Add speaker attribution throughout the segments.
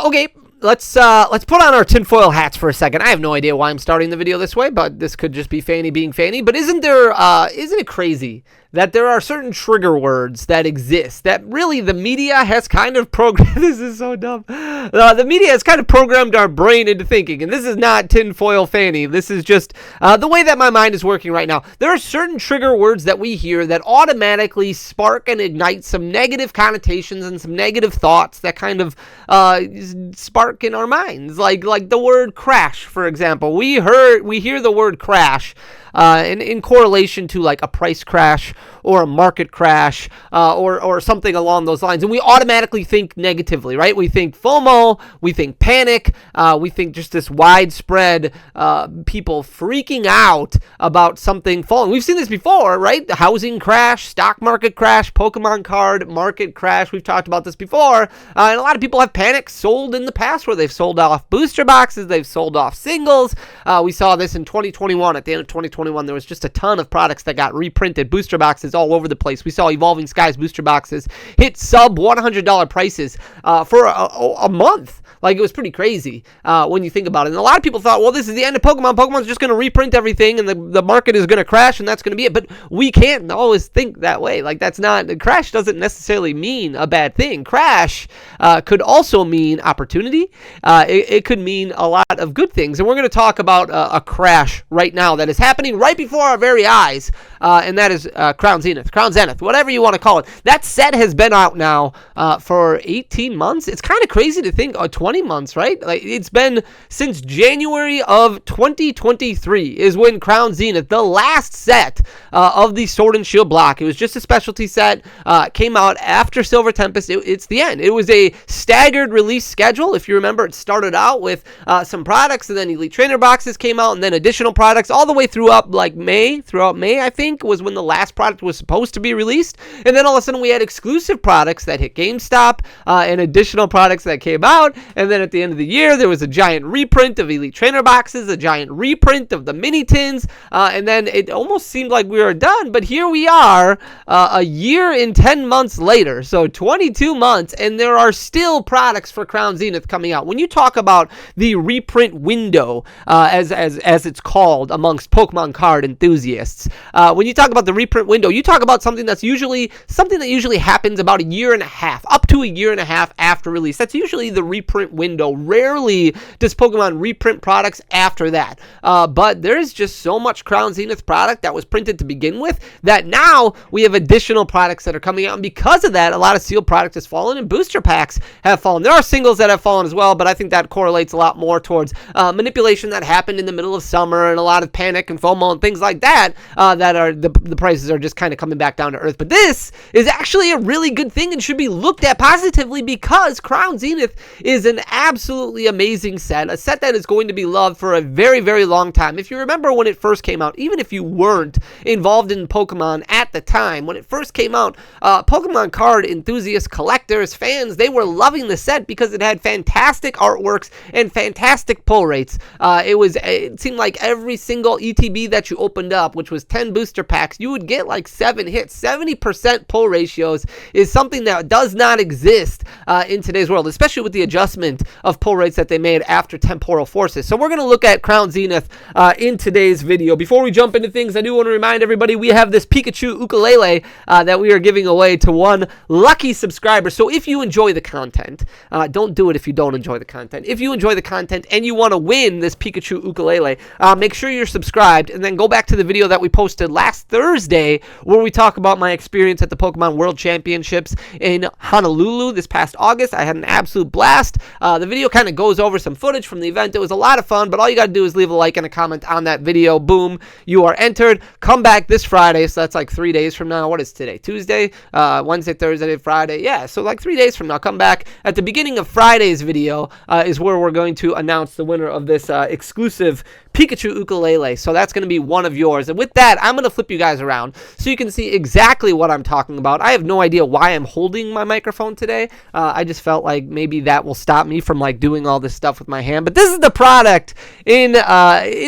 Speaker 1: Okay, let's put on our tinfoil hats for a second. I have no idea why I'm starting the video this way, but this could just be Fanny being Fanny. But isn't it crazy that there are certain trigger words that exist that really the media has kind of programmed? This is so dumb. The media has kind of programmed our brain into thinking, and this is not tinfoil Fanny. This is just the way that my mind is working right now. There are certain trigger words that we hear that automatically spark and ignite some negative connotations and some negative thoughts that kind of spark in our minds, like the word crash, for example. We hear the word crash in correlation to like a price crash or a market crash or something along those lines, and we automatically think negatively, right? We think FOMO, we think panic, we think just this widespread people freaking out about something falling. We've seen this before, right? The housing crash, stock market crash, Pokemon card market crash. We've talked about this before, and a lot of people have panic sold in the past where they've sold off booster boxes, they've sold off singles. We saw this in 2021. At the end of 2021, there was just a ton of products that got reprinted, booster boxes all over the place. We saw Evolving Skies booster boxes hit sub $100 prices for a month. Like, it was pretty crazy when you think about it. And a lot of people thought, well, this is the end of Pokemon. Pokemon's just going to reprint everything and the market is going to crash and that's going to be it. But we can't always think that way. Like, that's not, crash doesn't necessarily mean a bad thing. Crash could also mean opportunity. It could mean a lot of good things. And we're going to talk about a crash right now that is happening right before our very eyes. And that is Crown Zenith, whatever you want to call it. That set has been out now for 18 months. It's kind of crazy to think 20 months, right? Like, it's been since January of 2023 is when Crown Zenith, the last set of the Sword and Shield block, it was just a specialty set, came out after Silver Tempest. It's the end. It was a staggered release schedule. If you remember, it started out with some products, and then Elite Trainer boxes came out, and then additional products all the way throughout May, I think, was when the last product was supposed to be released. And then all of a sudden we had exclusive products that hit GameStop and additional products that came out. And then at the end of the year, there was a giant reprint of Elite Trainer boxes, a giant reprint of the mini tins, and then it almost seemed like we were done. But here we are, a year and 10 months later, so 22 months, and there are still products for Crown Zenith coming out. When you talk about the reprint window, as it's called amongst Pokemon card enthusiasts, when you talk about the reprint window, you talk about something that usually happens about a year and a half, up to a year and a half after release. That's usually the reprint window. Rarely does Pokemon reprint products after that. But there's just so much Crown Zenith product that was printed to begin with that now we have additional products that are coming out. And because of that, a lot of sealed product has fallen and booster packs have fallen. There are singles that have fallen as well, but I think that correlates a lot more towards manipulation that happened in the middle of summer and a lot of panic and FOMO and things like that, that are the prices are just kind of coming back down to earth. But this is actually a really good thing and should be looked at positively because Crown Zenith is an absolutely amazing set, a set that is going to be loved for a very, very long time. If you remember when it first came out, even if you weren't involved in Pokemon at the time, when it first came out, Pokemon card enthusiasts, collectors, fans, they were loving the set because it had fantastic artworks and fantastic pull rates. It seemed like every single ETB that you opened up, which was 10 booster packs, you would get like 7 hits. 70% pull ratios is something that does not exist in today's world, especially with the adjustment of pull rates that they made after Temporal Forces. So we're going to look at Crown Zenith in today's video. Before we jump into things, I do want to remind everybody we have this Pikachu ukulele that we are giving away to one lucky subscriber. So if you enjoy the content, don't do it if you don't enjoy the content. If you enjoy the content and you want to win this Pikachu ukulele, make sure you're subscribed and then go back to the video that we posted last Thursday where we talk about my experience at the Pokemon World Championships in Honolulu this past August. I had an absolute blast. The video kind of goes over some footage from the event. It was a lot of fun, but all you got to do is leave a like and a comment on that video. Boom, you are entered. Come back this Friday, so that's like 3 days from now. What is today? Tuesday, Wednesday, Thursday, Friday. Yeah, so like 3 days from now. Come back at the beginning of Friday's video is where we're going to announce the winner of this exclusive Pikachu ukulele. So that's going to be one of yours. And with that, I'm going to flip you guys around so you can see exactly what I'm talking about. I have no idea why I'm holding my microphone today. I just felt like maybe that will stop me from like doing all this stuff with my hand. But this is the product in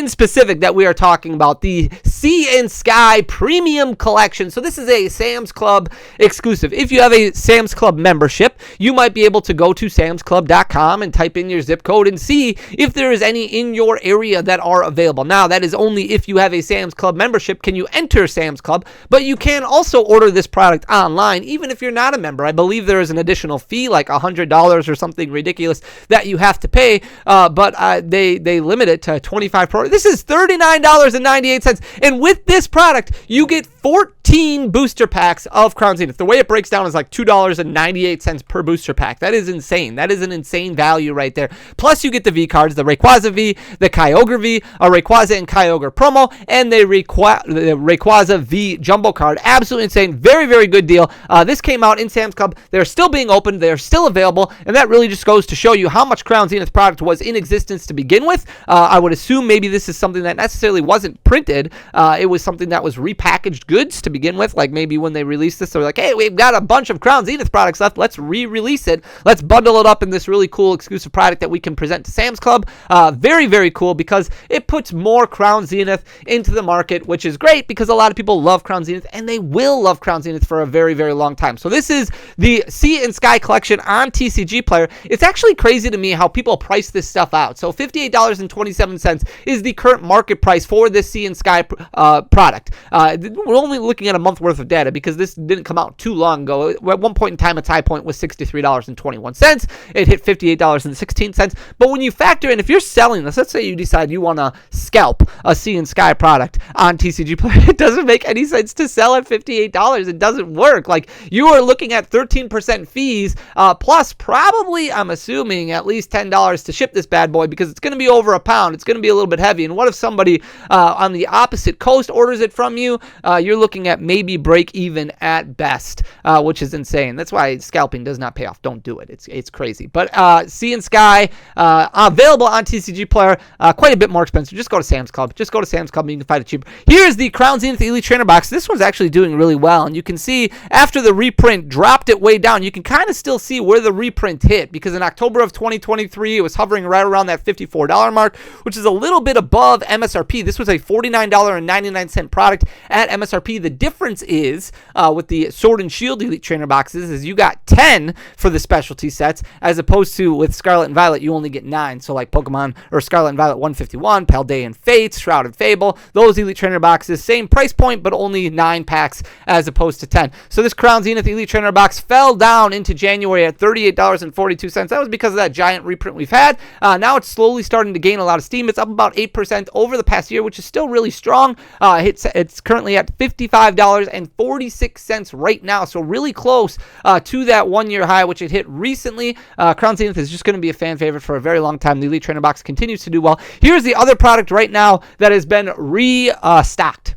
Speaker 1: specific that we are talking about, the Sea and Sky Premium Collection. So this is a Sam's Club exclusive. If you have a Sam's Club membership, you might be able to go to samsclub.com and type in your zip code and see if there is any in your area that are available. Now, that is only if you have a Sam's Club membership can you enter Sam's Club, but you can also order this product online even if you're not a member. I believe there is an additional fee, like $100 or something ridiculous that you have to pay, but they limit it to 25 per order. This is $39.98, and with this product, you get 14 booster packs of Crown Zenith. The way it breaks down is like $2.98 per booster pack. That is insane. That is an insane value right there. Plus, you get the V cards, the Rayquaza V, the Kyogre V, a Rayquaza and Kyogre promo, and the Rayquaza V jumbo card. Absolutely insane. Very, very good deal. This came out in Sam's Club. They're still being opened. They're still available, and that really just goes to show you how much Crown Zenith product was in existence to begin with. I would assume maybe this is something that necessarily wasn't printed. It was something that was repackaged goods to begin with. Like maybe when they released this, they were like, hey, we've got a bunch of Crown Zenith products left. Let's re-release it. Let's bundle it up in this really cool exclusive product that we can present to Sam's Club. Very, very cool because it puts more Crown Zenith into the market, which is great because a lot of people love Crown Zenith and they will love Crown Zenith for a very, very long time. So this is the Sea and Sky collection on TCG Player. It's actually crazy to me how people price this stuff out. So $58.27 is the current market price for this Sea and Sky product. We're only looking at a month worth of data because this didn't come out too long ago. At one point in time, its high point was $63.21. It hit $58.16. But when you factor in, if you're selling this, let's say you decide you want to scalp a Sea and Sky product on TCG Player, it doesn't make any sense to sell at $58. It doesn't work. Like, you are looking at 13% fees, plus probably, I'm assuming, at least $10 to ship this bad boy because it's going to be over a pound. It's going to be a little bit heavy. And what if somebody on the opposite coast orders it from you? You're looking at maybe break even at best, which is insane. That's why scalping does not pay off. Don't do it. It's crazy. But Sea and Sky, available on TCG Player, quite a bit more expensive. Just go to Sam's Club. Just go to Sam's Club and you can find it cheaper. Here's the Crown Zenith Elite Trainer box. This one's actually doing really well, and you can see after the reprint dropped it way down, you can kind of still see where the reprint hit, because in October of 2023, it was hovering right around that $54 mark, which is a little bit above MSRP. This was a $49.99 product at MSRP. The difference is with the Sword and Shield Elite Trainer boxes is you got 10 for the specialty sets, as opposed to with Scarlet and Violet, you only get 9. So like Pokemon or Scarlet and Violet 151, Paldean Fates, Shrouded Fable, those Elite Trainer boxes, same price point, but only 9 packs as opposed to 10. So this Crown Zenith Elite Trainer box fell down into January at $38.42. That was because of that giant reprint we've had. Now it's slowly starting to gain a lot of steam. It's up about 8% over the past year, which is still really strong. It's currently at $55.46 right now, so really close to that one-year high, which it hit recently. Crown Zenith is just going to be a fan favorite for a very long time. The Elite Trainer box continues to do well. Here's the other product right now that has been restocked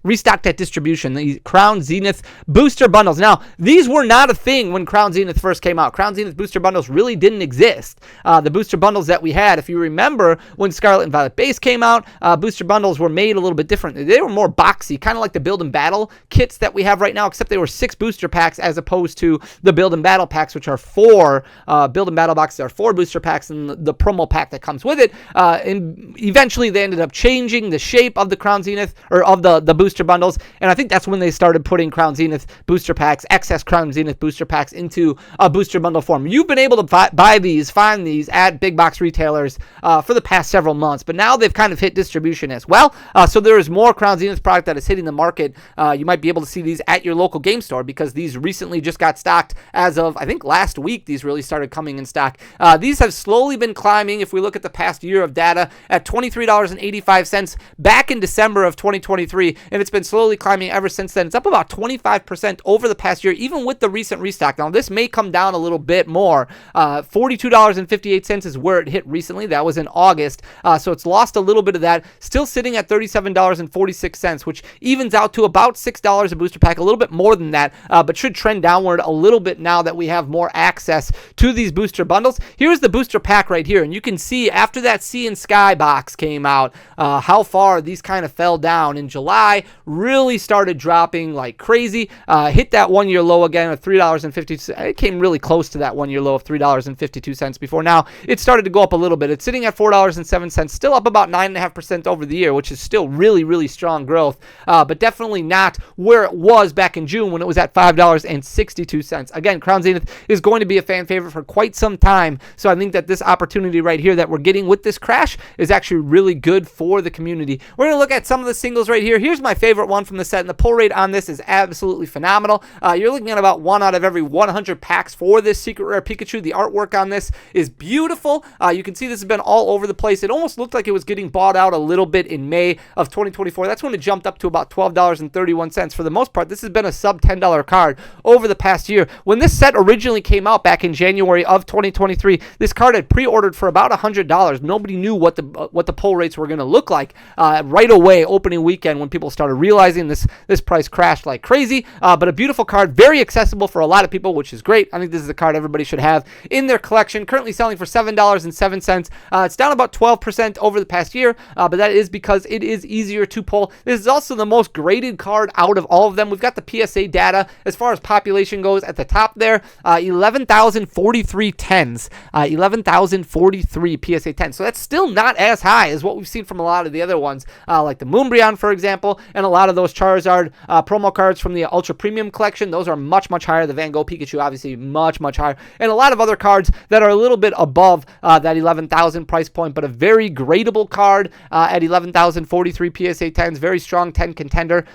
Speaker 1: at distribution, the Crown Zenith booster bundles. Now, these were not a thing when Crown Zenith first came out. Crown Zenith booster bundles really didn't exist. The booster bundles that we had, if you remember when Scarlet and Violet Base came out, booster bundles were made a little bit different. They were more boxy, kind of like the Build and Battle kits that we have right now, except they were 6 booster packs as opposed to the Build and Battle packs, which are 4. Build and Battle boxes are 4 booster packs, and the promo pack that comes with it. And eventually they ended up changing the shape of the Crown Zenith, or of the booster bundles, and I think that's when they started putting Crown Zenith booster packs, excess Crown Zenith booster packs, into a booster bundle form. You've been able to find these at big box retailers for the past several months, but now they've kind of hit distribution as well. So there is more Crown Zenith product that is hitting the market. You might be able to see these at your local game store because these recently just got stocked as of, I think, last week. These really started coming in stock. These have slowly been climbing. If we look at the past year of data, at $23.85 back in December of 2023, and it's been slowly climbing ever since then. It's up about 25% over the past year, even with the recent restock. Now, this may come down a little bit more. $42.58 is where it hit recently. That was in August. So it's lost a little bit of that. Still sitting at $37.46, which evens out to about $6 a booster pack, a little bit more than that, but should trend downward a little bit now that we have more access to these booster bundles. Here's the booster pack right here, and you can see after that Sea and Sky box came out, about how far these kind of fell down in July, really started dropping like crazy, hit that 1 year low again of $3.50. It came really close to that 1 year low of $3.52 before. Now it started to go up a little bit. It's sitting at $4.07, still up about 9.5% over the year, which is still really, really strong growth, but definitely not where it was back in June when it was at $5.62. Again, Crown Zenith is going to be a fan favorite for quite some time, so I think that this opportunity right here that we're getting with this crash is actually really good for the community. We're going to look at some of the singles right here. Here's my favorite one from the set, and the pull rate on this is absolutely phenomenal. You're looking at about 1 out of every 100 packs for this secret rare Pikachu. The artwork on this is beautiful. You can see this has been all over the place. It almost looked like it was getting bought out a little bit in May of 2024. That's when it jumped up to about $12.31. For the most part, this has been a sub $10 card over the past year. When this set originally came out back in January of 2023, this card had pre-ordered for about $100. Nobody knew what the pull rates were going to look like right away opening weekend when people started realizing this price crashed like crazy. But a beautiful card, very accessible for a lot of people, which is great. I think this is a card everybody should have in their collection. Currently selling for $7.07. It's down about 12% over the past year, but that is because it is easier to pull. This is also the most graded card out of all of them. We've got the PSA data as far as population goes at the top there. 11,043 10s. 11,043 PSA 10. So that's still not as high as what we've seen from a lot of the other ones, like the Moonbreon, for example, and a lot of those Charizard promo cards from the Ultra Premium collection. Those are much, much higher. The Van Gogh Pikachu, obviously, much, much higher. And a lot of other cards that are a little bit above that 11,000 price point, but a very gradable card at 11,043 PSA 10s. Very strong 10 contender.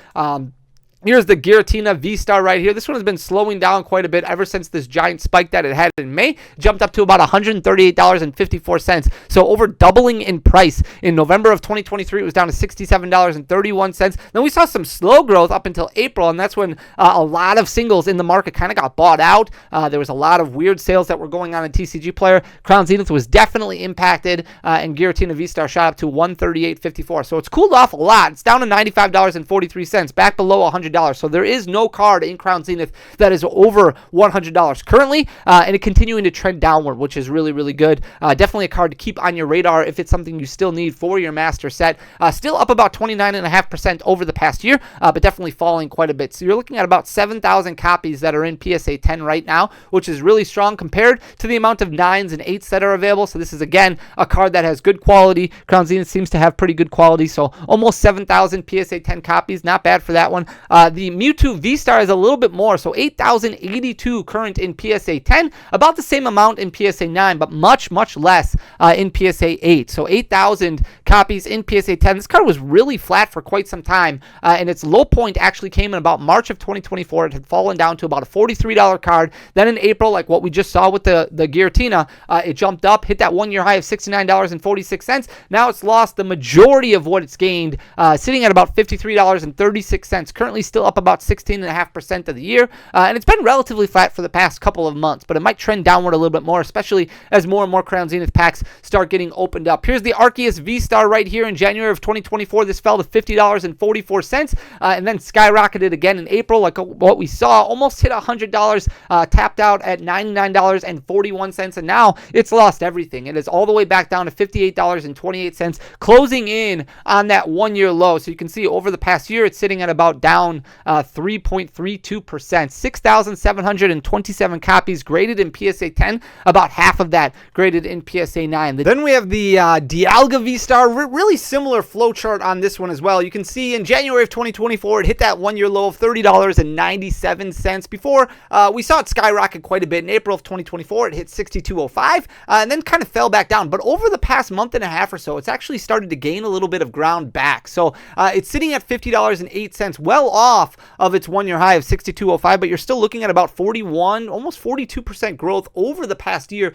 Speaker 1: Here's the Giratina V-Star right here. This one has been slowing down quite a bit ever since this giant spike that it had in May. Jumped up to about $138.54. So over doubling in price. In November of 2023, it was down to $67.31. Then we saw some slow growth up until April, and that's when a lot of singles in the market kind of got bought out. There was a lot of weird sales that were going on in TCG Player. Crown Zenith was definitely impacted, and Giratina V-Star shot up to $138.54. So it's cooled off a lot. It's down to $95.43, back below $100. So there is no card in Crown Zenith that is over $100 currently, and it continuing to trend downward, which is really, really good. Definitely a card to keep on your radar if it's something you still need for your master set. Still up about 29.5% over the past year, but definitely falling quite a bit. So you're looking at about 7,000 copies that are in PSA 10 right now, which is really strong compared to the amount of 9s and 8s that are available. So this is, again, a card that has good quality. Crown Zenith seems to have pretty good quality, so almost 7,000 PSA 10 copies. Not bad for that one. The Mewtwo V-Star is a little bit more, so 8,082 current in PSA 10, about the same amount in PSA 9, but much, much less in PSA 8. So 8,000 copies in PSA 10. This card was really flat for quite some time, and its low point actually came in about March of 2024. It had fallen down to about a $43 card. Then in April, like what we just saw with the Giratina, it jumped up, hit that 1 year high of $69.46. Now it's lost the majority of what it's gained, sitting at about $53.36. Currently still up about 16.5% of the year, and it's been relatively flat for the past couple of months, but it might trend downward a little bit more, especially as more and more Crown Zenith packs start getting opened up. Here's the Arceus V-Star right here in January of 2024. This fell to $50.44, and then skyrocketed again in April, like what we saw, almost hit $100, tapped out at $99.41, and now it's lost everything. It is all the way back down to $58.28, closing in on that 1 year low. So you can see over the past year, it's sitting at about down 3.32%. 6,727 copies graded in PSA 10, about half of that graded in PSA 9. Then we have the Dialga V-Star, really similar flowchart on this one as well. You can see in January of 2024, it hit that 1 year low of $30.97. Before we saw it skyrocket quite a bit in April of 2024, it hit $62.05, and then kind of fell back down. But over the past month and a half or so, it's actually started to gain a little bit of ground back. So it's sitting at $50.08, well off of its 1 year high of $62.05, but you're still looking at about 41, almost 42% growth over the past year,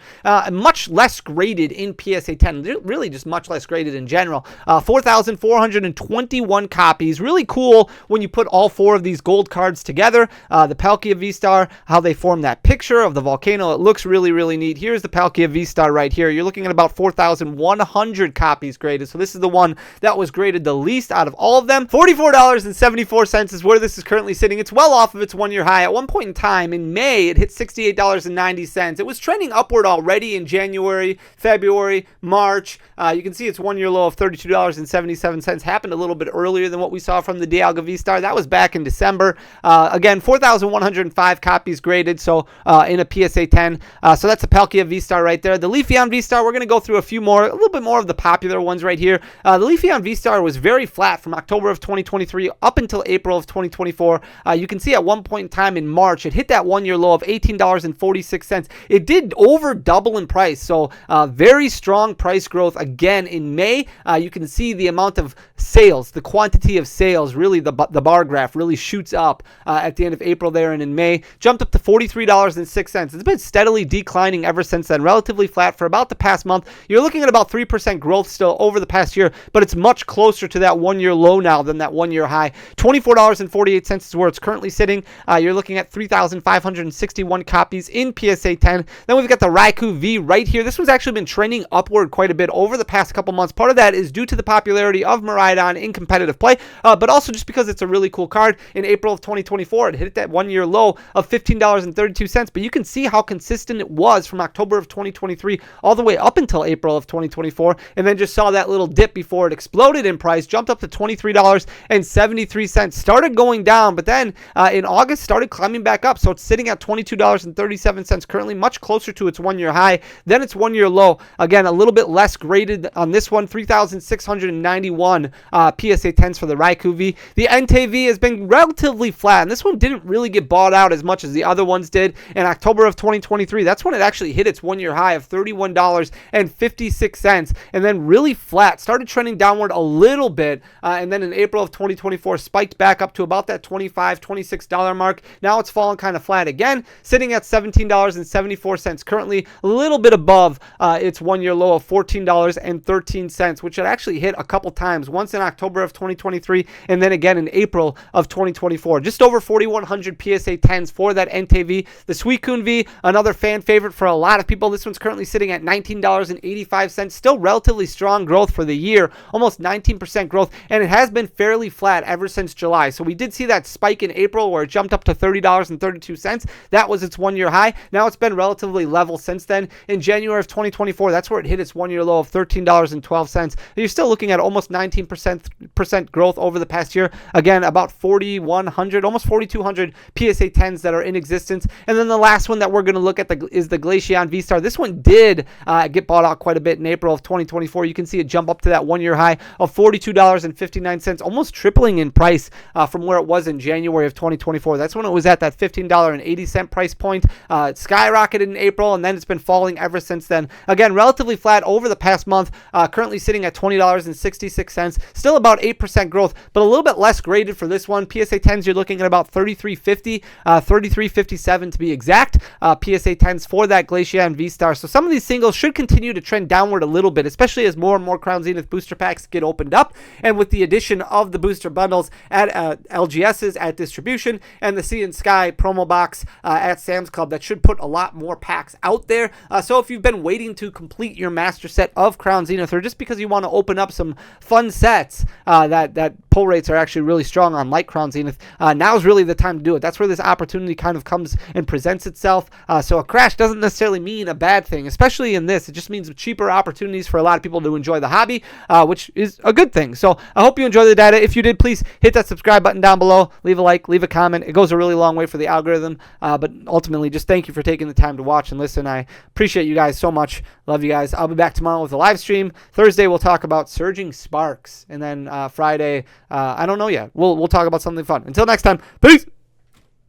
Speaker 1: much less graded in PSA 10, really just much less graded in general. 4,421 copies, really cool when you put all four of these gold cards together. The Palkia V-Star, how they form that picture of the volcano, it looks really, really neat. Here's the Palkia V-Star right here. You're looking at about 4,100 copies graded, so this is the one that was graded the least out of all of them. $44.74 is is where this is currently sitting. It's well off of its one-year high. At one point in time in May, it hit $68.90. It was trending upward already in January, February, March. You can see its one-year low of $32.77 happened a little bit earlier than what we saw from the Dialga V-Star. That was back in December. Again, 4,105 copies graded, so in a PSA 10. So that's a Palkia V-Star right there. The Leafeon V-Star, we're going to go through a little bit more of the popular ones right here. The Leafeon V-Star was very flat from October of 2023 up until April of 2024. You can see at one point in time in March, it hit that one-year low of $18.46. It did over double in price, so very strong price growth again in May. You can see the amount of sales, the quantity of sales, really the bar graph really shoots up at the end of April there, and in May jumped up to $43.06. It's been steadily declining ever since then, relatively flat for about the past month. You're looking at about 3% growth still over the past year, but it's much closer to that one-year low now than that one-year high. $24.48 is where it's currently sitting. You're looking at 3,561 copies in PSA 10. Then we've got the Raikou V right here. This one's actually been trending upward quite a bit over the past couple months. Part of that is due to the popularity of Miraidon in competitive play, but also just because it's a really cool card. In April of 2024, it hit that one-year low of $15.32, but you can see how consistent it was from October of 2023 all the way up until April of 2024, and then just saw that little dip before it exploded in price, jumped up to $23.73, started going down, but then in August started climbing back up, so it's sitting at $22.37 currently, much closer to its one-year high than its one-year low. Again, a little bit less graded on this one, 3,691 PSA 10s for the Raikou V. The Entei V has been relatively flat, and this one didn't really get bought out as much as the other ones did. In October of 2023, that's when it actually hit its one-year high of $31.56, and then really flat, started trending downward a little bit, and then in April of 2024 spiked back up to about that $25, $26 mark. Now it's fallen kind of flat again, sitting at $17.74 currently, a little bit above its one-year low of $14.13, which it actually hit a couple times, once in October of 2023 and then again in April of 2024. Just over 4,100 PSA 10s for that Entei V. The Suicune V, another fan favorite for a lot of people. This one's currently sitting at $19.85, still relatively strong growth for the year, almost 19% growth, and it has been fairly flat ever since July. So we did see that spike in April where it jumped up to $30.32. That was its one-year high. Now it's been relatively level since then. In January of 2024, that's where it hit its one-year low of $13.12. You're still looking at almost 19% growth over the past year. Again, about 4,100, almost 4,200 PSA 10s that are in existence. And then the last one that we're going to look at is the Glaceon V-Star. This one did get bought out quite a bit in April of 2024. You can see it jump up to that one-year high of $42.59, almost tripling in price from where it was in January of 2024. That's when it was at that $15.80 price point. It skyrocketed in April, and then it's been falling ever since then. Again, relatively flat over the past month, currently sitting at $20.66, still about 8% growth, but a little bit less graded for this one. PSA 10s, you're looking at about 33.50, 33.57 to be exact. PSA 10s for that Glaceon V-Star. So some of these singles should continue to trend downward a little bit, especially as more and more Crown Zenith booster packs get opened up, and with the addition of the booster bundles at LGS's at distribution and the Sea and Sky promo box at Sam's Club, that should put a lot more packs out there. So if you've been waiting to complete your master set of Crown Zenith, or just because you want to open up some fun sets that pull rates are actually really strong on, like Crown Zenith, now's really the time to do it. That's where this opportunity kind of comes and presents itself. So a crash doesn't necessarily mean a bad thing, especially in this. It just means cheaper opportunities for a lot of people to enjoy the hobby, which is a good thing. So I hope you enjoy the data. If you did, please hit that subscribe button down below, leave a like, leave a comment. It goes a really long way for the algorithm, but ultimately just thank you for taking the time to watch and listen. I appreciate you guys so much. Love you guys. I'll be back tomorrow with a live stream. Thursday we'll talk about Surging Sparks, and then Friday I don't know yet. We'll talk about something fun. Until next time, peace.